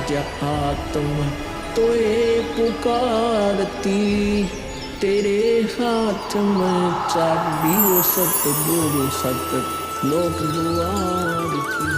अध्यात्म तोए पुकारती, तेरे हाथ में चाबी वो सतगुरु सत लोक द्वार की।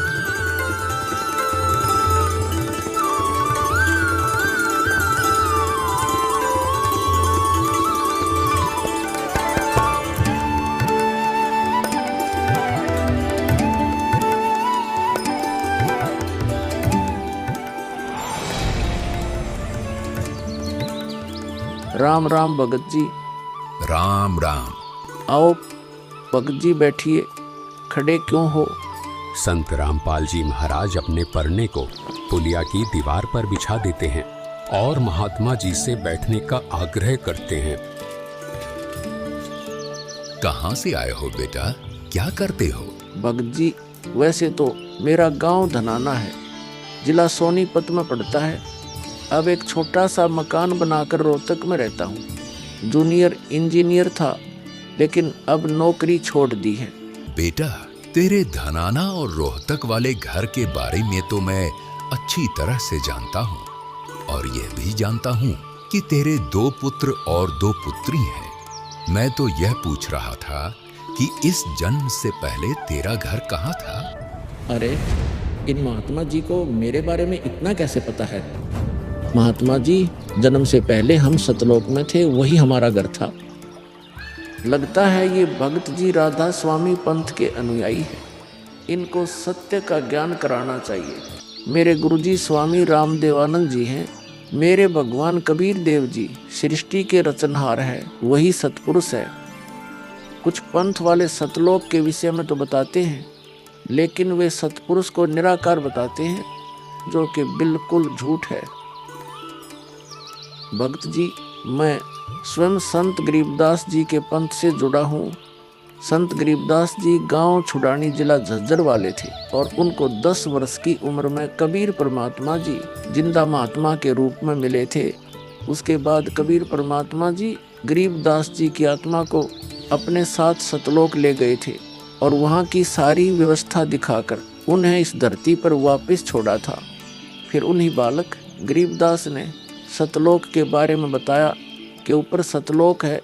राम राम भगत जी। राम राम। आओ भगत जी बैठिए, खड़े क्यों हो? संत रामपाल जी महाराज अपने परने को पुलिया की दीवार पर बिछा देते हैं और महात्मा जी से बैठने का आग्रह करते हैं। कहाँ से आए हो बेटा, क्या करते हो? भगत जी, वैसे तो मेरा गांव धनाना है, जिला सोनीपत में पड़ता है। अब एक छोटा सा मकान बनाकर रोहतक में रहता हूँ। जूनियर इंजीनियर था, लेकिन अब नौकरी छोड़ दी है। बेटा, तेरे धनाना और रोहतक वाले घर के बारे में तो मैं अच्छी तरह से जानता हूँ, और यह भी जानता हूँ कि तेरे 2 पुत्र और 2 पुत्री हैं। मैं तो यह पूछ रहा था कि इस जन्म से पहले तेरा घर कहाँ था? अरे, इन महात्मा जी को मेरे बारे में इतना कैसे पता है? महात्मा जी, जन्म से पहले हम सतलोक में थे, वही हमारा घर था। लगता है ये भगत जी राधा स्वामी पंथ के अनुयायी हैं। इनको सत्य का ज्ञान कराना चाहिए। मेरे गुरुजी स्वामी रामदेवानंद जी हैं। मेरे भगवान कबीर देव जी सृष्टि के रचनहार हैं, वही सतपुरुष है। कुछ पंथ वाले सतलोक के विषय में तो बताते हैं, लेकिन वे सतपुरुष को निराकार बताते हैं, जो कि बिल्कुल झूठ है। भक्त जी, मैं स्वयं संत गरीबदास जी के पंथ से जुड़ा हूँ। संत गरीबदास जी गांव छुड़ानी, जिला झज्जर वाले थे, और उनको 10 वर्ष की उम्र में कबीर परमात्मा जी जिंदा महात्मा के रूप में मिले थे। उसके बाद कबीर परमात्मा जी गरीबदास जी की आत्मा को अपने साथ सतलोक ले गए थे, और वहाँ की सारी व्यवस्था दिखाकर उन्हें इस धरती पर वापस छोड़ा था। फिर उन्हीं बालक गरीबदास ने सतलोक के बारे में बताया कि ऊपर सतलोक है,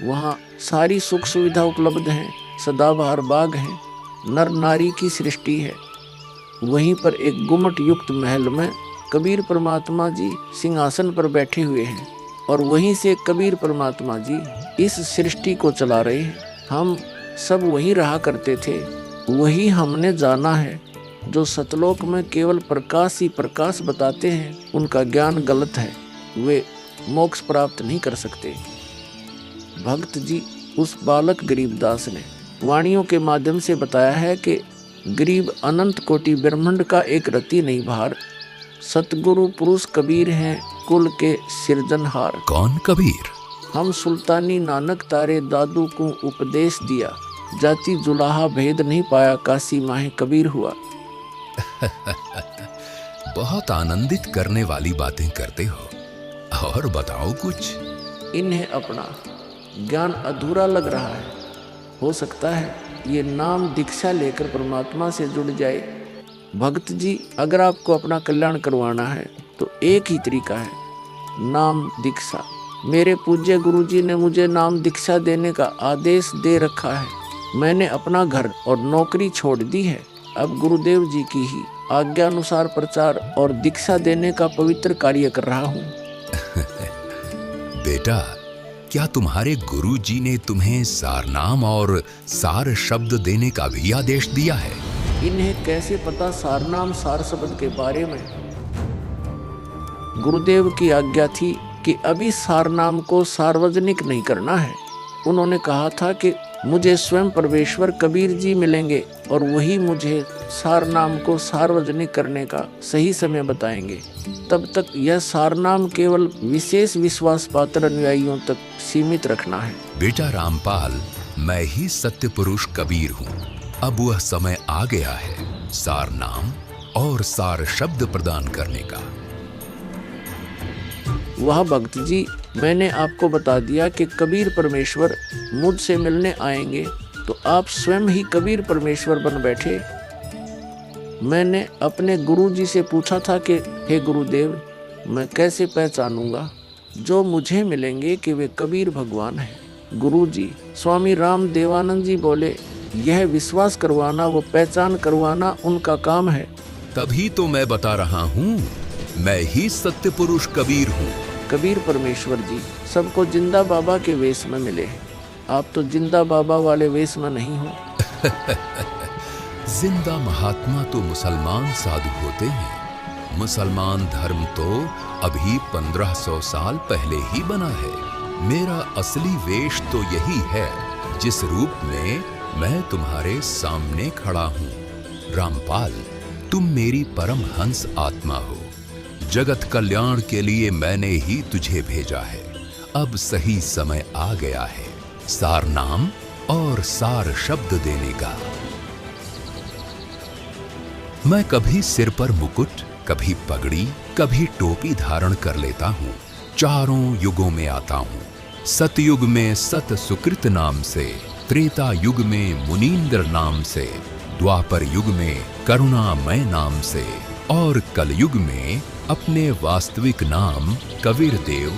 वहाँ सारी सुख सुविधा उपलब्ध हैं, सदाबहार बाग हैं, नर नारी की सृष्टि है। वहीं पर एक गुम्मट युक्त महल में कबीर परमात्मा जी सिंहासन पर बैठे हुए हैं, और वहीं से कबीर परमात्मा जी इस सृष्टि को चला रहे हैं। हम सब वहीं रहा करते थे, वही हमने जाना है। जो सतलोक में केवल प्रकाश ही प्रकाश बताते हैं, उनका ज्ञान गलत है, वे मोक्ष प्राप्त नहीं कर सकते। भक्त जी, उस बालक गरीबदास ने वाणियों के माध्यम से बताया है कि गरीब अनंत कोटि ब्रह्मांड का एक रति नहीं भार, सतगुरु पुरुष कबीर हैं, कुल के सिरजनहार। कौन कबीर? हम सुल्तानी नानक तारे दादू को उपदेश दिया, जाति जुलाहा भेद नहीं पाया, काशी माहे कबीर हुआ। बहुत आनंदित करने वाली बातें करते हो, और बताओ कुछ। इन्हें अपना ज्ञान अधूरा लग रहा है। हो सकता है ये नाम दीक्षा लेकर परमात्मा से जुड़ जाए। भक्त जी, अगर आपको अपना कल्याण करवाना है तो एक ही तरीका है, नाम दीक्षा। मेरे पूज्य गुरुजी ने मुझे नाम दीक्षा देने का आदेश दे रखा है। मैंने अपना घर और नौकरी छोड़ दी है। अब गुरुदेव जी की ही आज्ञा अनुसार प्रचार और दीक्षा देने का पवित्र कार्य कर रहा हूँ। बेटा, क्या तुम्हारे गुरु जी ने तुम्हें सारनाम और सार शब्द देने का भी आदेश दिया है? इन्हें कैसे पता सारनाम सार शब्द के बारे में? गुरुदेव की आज्ञा थी कि अभी सारनाम को सार्वजनिक नहीं करना है। उन्होंने कहा था कि मुझे स्वयं परमेश्वर कबीर जी मिलेंगे और वही मुझे सारनाम को सार्वजनिक करने का सही समय बताएंगे। तब तक यह सारनाम केवल विशेष विश्वास पात्र अनुयायियों तक सीमित रखना है। बेटा रामपाल, मैं ही सत्य पुरुष कबीर हूँ। अब वह समय आ गया है सारनाम और सार शब्द प्रदान करने का। वह भक्त जी, मैंने आपको बता दिया कि कबीर परमेश्वर मुझसे मिलने आएंगे, तो आप स्वयं ही कबीर परमेश्वर बन बैठे। मैंने अपने गुरुजी से पूछा था कि हे गुरुदेव, मैं कैसे पहचानूंगा? जो मुझे मिलेंगे कि वे कबीर भगवान हैं। गुरुजी स्वामी राम देवानंद जी बोले, यह विश्वास करवाना व पहचान करवाना उनका काम है। तभी तो मैं बता रहा हूँ, मैं ही सत्य पुरुष कबीर हूँ। कबीर परमेश्वर जी सबको जिंदा बाबा के वेश में मिले हैं, आप तो जिंदा बाबा वाले वेश में नहीं हो। जिंदा महात्मा तो मुसलमान साधु होते हैं। मुसलमान धर्म तो अभी 1500 साल पहले ही बना है। मेरा असली वेश तो यही है, जिस रूप में मैं तुम्हारे सामने खड़ा हूँ। रामपाल, तुम मेरी परम हंस आत्मा हो। जगत कल्याण के लिए मैंने ही तुझे भेजा है। अब सही समय आ गया है सार नाम और सार शब्द देने का। मैं कभी सिर पर मुकुट, कभी पगड़ी, कभी टोपी धारण कर लेता हूँ। चारों युगों में आता हूँ। सतयुग में सत सुकृत नाम से, त्रेता युग में मुनींद्र नाम से, द्वापर युग में करुणामय नाम से और कलयुग में अपने वास्तविक नाम कबीर देव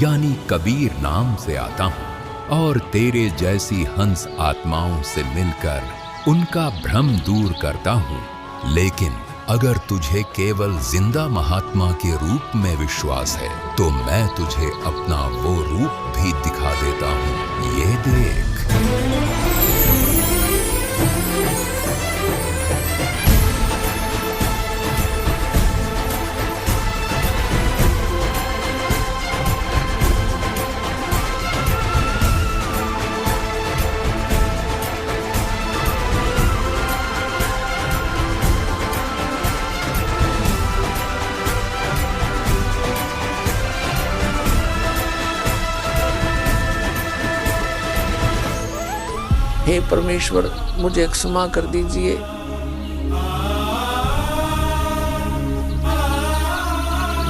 यानी कबीर नाम से आता हूँ और तेरे जैसी हंस आत्माओं से मिलकर उनका भ्रम दूर करता हूँ। लेकिन अगर तुझे केवल जिंदा महात्मा के रूप में विश्वास है तो मैं तुझे अपना वो रूप भी दिखा देता हूँ। ये देख। हे परमेश्वर, मुझे क्षमा कर दीजिए।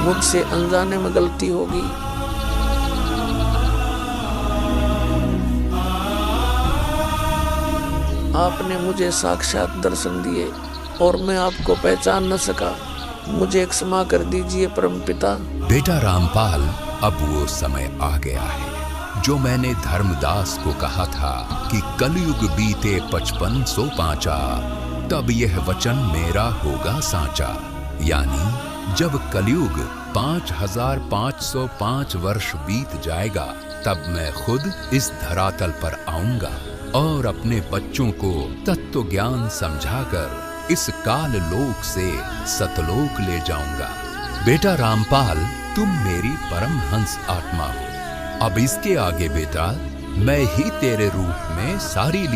मुझसे अनजाने में गलती होगी। आपने मुझे साक्षात दर्शन दिए और मैं आपको पहचान न सका। मुझे क्षमा कर दीजिए परमपिता। बेटा रामपाल, अब वो समय आ गया है जो मैंने धर्मदास को कहा था कि कलयुग बीते 5505 तब यह वचन मेरा होगा साचा। यानी जब कलयुग 5505 वर्ष बीत जाएगा तब मैं खुद इस धरातल पर आऊंगा और अपने बच्चों को तत्व ज्ञान समझाकर इस काल लोक से सतलोक ले जाऊंगा। बेटा रामपाल, तुम मेरी परम हंस आत्मा हो। अब इसके आगे बेटा मैं ही तेरे रूप में सारी लीला